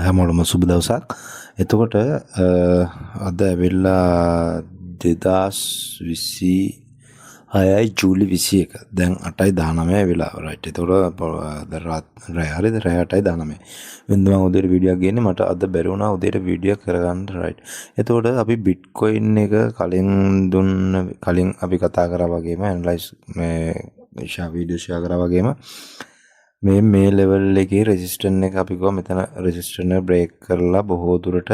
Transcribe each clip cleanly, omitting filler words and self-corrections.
හැමෝටම සුබ දවසක්. එතකොට අද ඇවිල්ලා 2026 ජූලි 21. දැන් 8:19 වෙලා. රයිට්. එතකොට රෑ හරිද? රෑ 8:19. වෙනද මම උදේට වීඩියෝක් ගේන්නේ. මට අද බැරි වුණා උදේට වීඩියෝ කරගන්න. රයිට්. එතකොට අපි බිට්කොයින් එක කලින් අපි කතා කරා වගේම ඇනලයිස් මේ වීඩියෝ ෂෙයා කරා වගේම මේ ලෙවල් එකේ රෙසිස්ටන්ට් එක අපි ගියා මෙතන රෙසිස්ටන්ට් එක බ්‍රේක් කරලා බොහෝ දුරට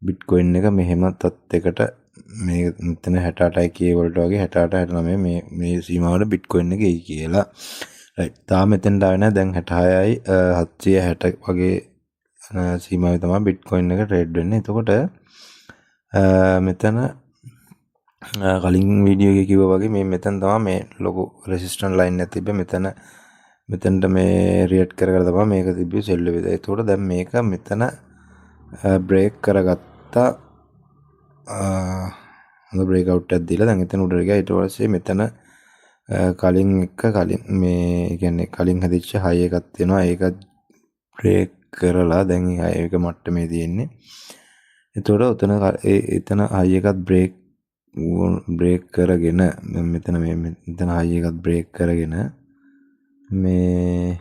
බිට්කොයින් එක මෙහෙම තත්යකට මේ මෙතන 68යි K වලට වගේ 68 69 මේ සීමාවට බිට්කොයින් එක එයි කියලා. රයිට්. තාම මෙතනට ආවේ නැහැ. දැන් 66යි 760 වගේ සීමාවේ තමයි බිට්කොයින් එක ට්‍රේඩ් වෙන්නේ. එතකොට මෙතන කලින් වීඩියෝ එකේ කිව්වා වගේ මෙතන තමයි මේ ලොකු රෙසිස්ටන්ට් ලයින් එක තිබ්බේ. මෙතනට මේ රියට් කර තමයි මේක තිබ්බේ සෙල් එක. ඒතකොට දැන් මේක මෙතන බ්‍රේක් කරගත්තා. හොඳ බ්‍රේක් අවුට් එකක් දීලා දැන් එතන උඩට ගියා. ඊට පස්සේ මෙතන කලින් මේ කියන්නේ කලින් හදිච්ච හයි එකක් තියෙනවා. ඒක බ්‍රේක් කරලා දැන් ඒක මට්ටමේ තියෙන්නේ. එතකොට එතන හයි එකත් බ්‍රේක් කරගෙන මෙතන හයි එකත් බ්‍රේක් කරගෙන මේ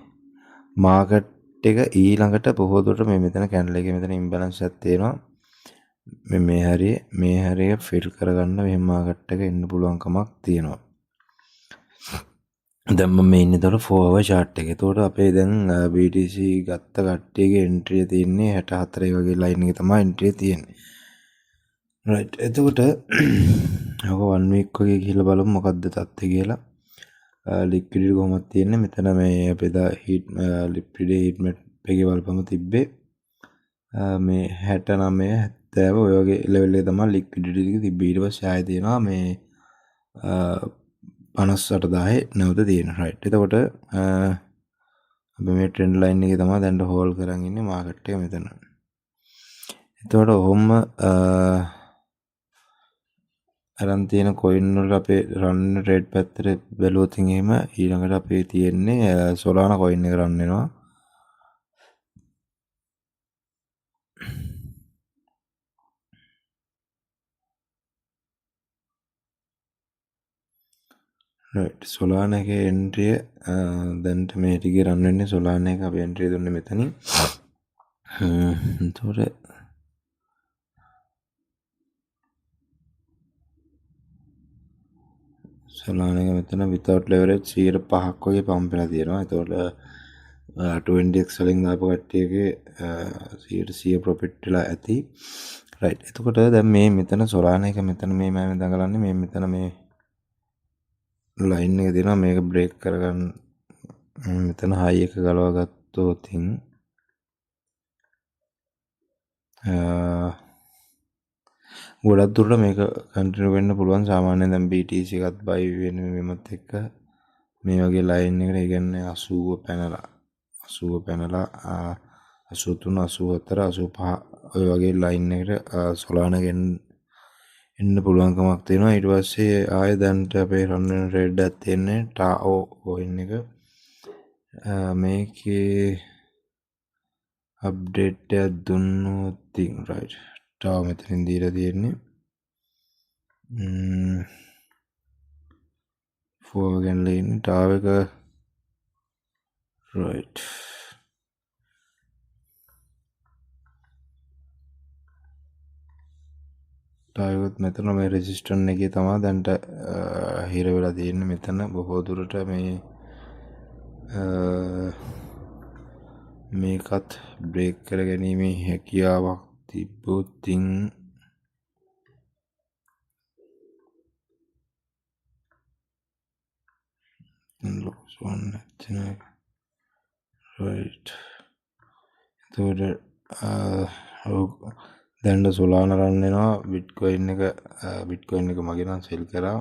මාකට් එක ඊළඟට බොහෝ දුරට මෙතන කැන්ඩල් එකේ මෙතන ඉම්බැලන්ස් එකක් තියෙනවා. මේ හරිය ෆිල් කරගන්න මෙහෙම මාකට් එක එන්න පුළුවන් කමක් තියෙනවා. දැන් මම ඉන්නේ ඒතර 4 hour chart එකේ. ඒතකොට අපේ දැන් BTC ගත්ත කට්ටියගේ එන්ට්‍රි තියෙන්නේ 64 වගේ ලයින් එකේ තමයි එන්ට්‍රි තියෙන්නේ. රයිට්. එතකොට ඔක 1 week වගේ ගිහිල්ලා බලමු මොකද්ද තත්ත්වය කියලා. ලික්විඩිටි කොහොමද තියෙන්නේ මෙතන මේ අපේ දා ලික්විඩිටි හීට් මැප් එකේ බලපම තිබ්බේ මේ 69 70 ඔය වගේ ලෙවල් එක තමයි ලික්විඩිටි එක තිබ්බේ. ඊට පස්සේ ආයෙ තියෙනවා මේ 58000 නැවත තියෙනවා. රයිට්. එතකොට අපි මේ ට්‍රෙන්ඩ් ලයින් එකේ තමයි දැන් හෝල් කරන් ඉන්නේ මාකට් එක මෙතන. එතකොට ඔහොම අරන් තියෙන කොයින් වල අපේ රන් රේට් පැත්තට බැලුවොත් එහෙම ඊළඟට අපේ තියෙන්නේ සොලානා කොයින් එක රන් වෙනවා. රයිට්. සොලානා එකේ එන්ට්‍රිය දැන්ට මේ ටිකේ රන් වෙන්නේ සොලානා එක අපි එන්ට්‍රිය දුන්නේ මෙතනින්. එතකොට සොලානා එක මෙතන without leverage 5% වගේ පම්ප් වෙලා තියෙනවා. එතකොට 20x වලින් දාපු කට්ටියගේ 100% ප්‍රොෆිට් වෙලා ඇති. රයිට්. එතකොට දැන් මෙතන සොලානා එක මෙතන මේ මම දඟලන්නේ මෙතන මේ ලයින් එක දෙනවා මේක බ්‍රේක් කරගන්න මෙතන හයි එක ගලව ගත්තොත් ගොඩක් දුරට මේක කන්ටිනියු වෙන්න පුළුවන්. සාමාන්‍යයෙන් දැන් BTC එකත් බයි වෙන මෙමත් එක්ක මේ වගේ ලයින් එකකට ඒ කියන්නේ 80 පැනලා 83 84 85 ඔය වගේ ලයින් එකට සොලානා එන්න පුළුවන්කමක් තියෙනවා. ඊට පස්සේ ආයෙ දැන්ට අපේ රන් වෙන රේඩ් එකක් තියෙන්නේ ටාओ කොයින් එක. මේකේ අප්ඩේට් එකක් දුන්නොත් රයිට්. ටාओ මෙතනින් දීලා තියෙන්නේ 4 ගන්නලා ඉන්නේ ටාओ එක රයිට්. ටායොත් මෙතන මේ රෙසිස්ටන්ට් එකේ තමයි දැන්ට හිර වෙලා තියෙන්නේ. මෙතන බොහෝ දුරට මේකත් බ්‍රේක් කර ගැනීමේ හැකියාවක් තිබ්බොත් රයිට්. එතකොට දැන්ට සොලානා රන් වෙනවා. බිට්කොයින් එක මගේ නම් සෙල් කරා.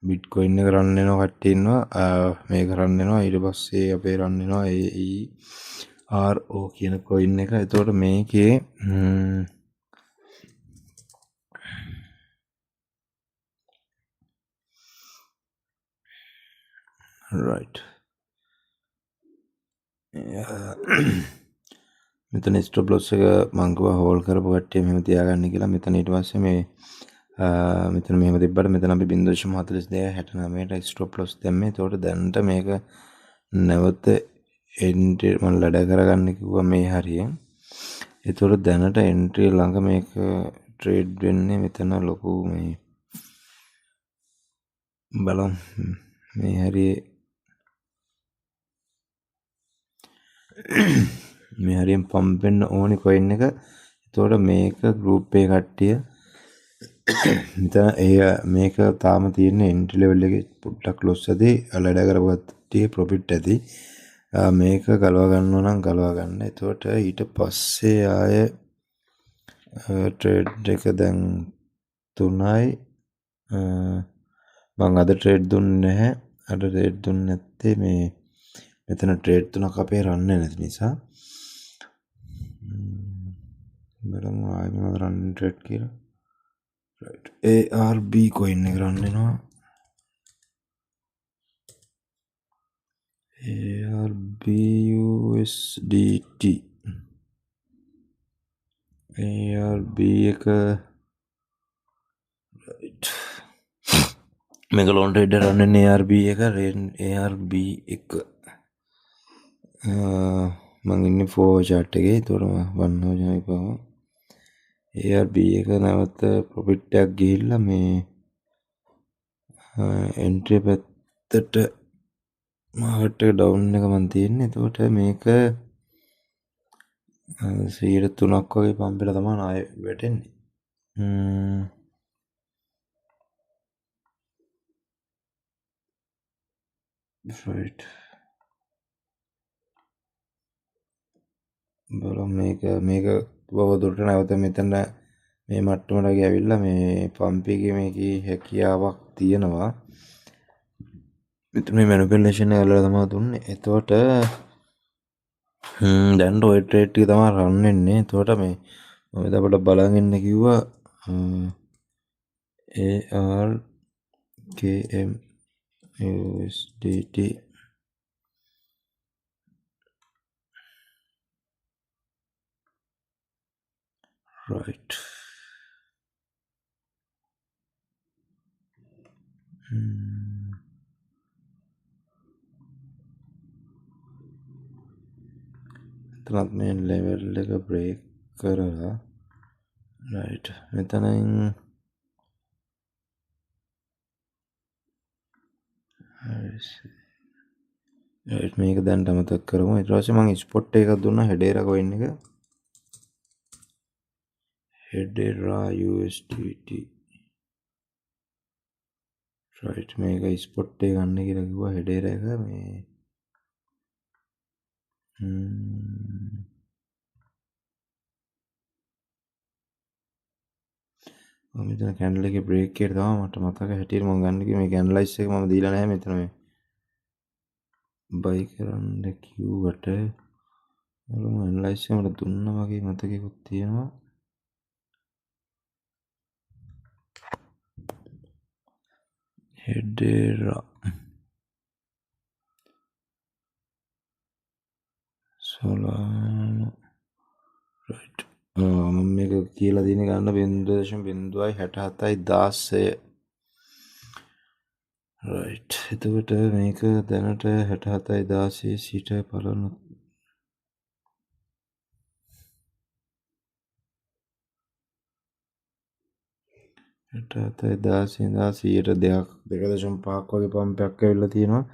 බිට්කොයින් එක රන් වෙනවා කට්ටිය ඉන්නවා. මේක රන් වෙනවා. ඊට පස්සේ අපේ රන් වෙනවා AERO කියන කොයින් එක. එතකොට මේකේ රයිට්. මෙතන ස්ටොප් ලොස් එක මං කිව්වා හෝල්ඩ් කරපු කට්ටිය මෙහෙම තියාගන්න කියලා. මෙතන ඊට පස්සේ මේ මෙතන මෙහෙම තිබ්බට මෙතන අපි 0.4269ට ස්ටොප් ලොස් දැම්මේ. ඒතකොට දැනට මේක නැවත එන්ට්‍රි මම ලඩ කරගන්න කිව්වා මේ හරියෙන්. ඒතකොට දැනට එන්ට්‍රි ළඟ මේක ට්‍රේඩ් වෙන්නේ මෙතන ලොකු මේ බලමු මේ හරියේ මේ හරියෙන් පම්ප් වෙන්න ඕනි කොයින් එක. ඒතකොට මේක ගෲප් A කට්ටිය මෙතන මේක තාම තියෙන එන්ට්‍රි ලෙවල් එකේ පොඩ්ඩක් ලොස් ඇති ලඩ කරගත්තේ ප්‍රොෆිට් ඇති. මේක ගලව ගන්නවා නම් ගලව ගන්න. එතකොට ඊට පස්සේ ආය ට්‍රේඩ් එක දැන් 3යි මම අද ට්‍රේඩ් දුන්නේ නැහැ. අද ට්‍රේඩ් දුන්නේ නැත්තේ මේ මෙතන ට්‍රේඩ් 3ක් අපේ රන් නැති නිසා. බලමු ආයෙ මොනවද රන් ට්‍රේඩ් කියලා. right ARB coin එක රන් වෙනවා. ARB USDT ARB එක right මේක ලොන් ට්‍රේඩර් රන් වෙන ARB එක ARB එක මම ඉන්නේ 4 chart එකේ. ඒතකොට 1 හොයනවා ඉපම ARB එක නැවත ප්‍රොෆිට් එකක් ගිහිල්ලා මේ එන්ට්‍රි පැත්තට මාකට් එක ඩවුන් එක මන් තියෙන්නේ. එතකොට මේක 3ක් වගේ පම්පෙලා තමයි ආයෙ වැටෙන්නේ. right බලමු මේක බවදුරට නැවත මෙතන මේ මට්ටමට ගියාවිල්ලා මේ පම්ප් එකේ මේකේ හැකියාවක් තියෙනවා. මෙතන මේ මැනිපියුලේෂන් එක වල තමයි දුන්නේ. එතකොට දැන් ඔය ට්‍රේඩ් ටික තමයි රන් වෙන්නේ. එතකොට මේ මම අපිට බලන් ඉන්න කිව්වා ARKM USDT right එතනත් මේ ලෙවල් එක බ්‍රේක් කරලා right මෙතනින් right මේක දැන් අමතක කරමු. ඊට පස්සේ මම ස්පොට් එකක් දුන්නා හෙඩේරා coin එක හෙඩේරා USDT right මේක ස්පොට් එක ගන්න කියලා කිව්වා. හෙඩේරා එක මේ මෙතන කැන්ඩල් එකේ බ්‍රේක් එක තමයි මට මතක හැටියට මම ගන්න කිව්වේ. මේ කැන්ඩලයිස් එක මම දීලා නැහැ මෙතන මේ බයි කරන්න කිව්වට බලමු ඇනලයිස් එක මට දුන්නා වගේ මතකෙකුත් තියෙනවා. හෙඩේරා සොලානෝ right මම මේක කියලා දින ගන්න 0.06716 right එතකොට මේක දැනට 6716 සිට පලන 6716 2.5ක් වගේ පම්පයක් ඇවිල්ලා තියෙනවා.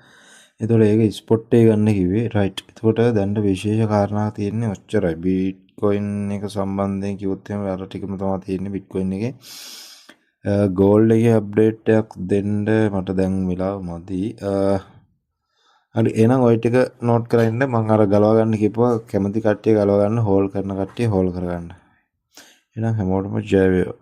එතකොට ඒක ස්පොට් එක ගන්න කිව්වේ right. එතකොට දැන් විශේෂ කාරණාවක් තියෙන්නේ ඔච්චරයි. බිට්කොයින් එක සම්බන්ධයෙන් කිව්වොත් එහෙම අර ටිකම තමයි තියෙන්නේ බිට්කොයින් එකේ. ගෝල්ඩ් එකේ අප්ඩේට් එකක් දෙන්න මට දැන් වෙලාව මදි. හරි එහෙනම් ওই ටික නෝට් කරගන්න. මම අර ගලව ගන්න කිව්වා කැමති කට්ටිය ගලව ගන්න, හෝල් කරන කට්ටිය හෝල් කරගන්න. එහෙනම් හැමෝටම ජය වේවා.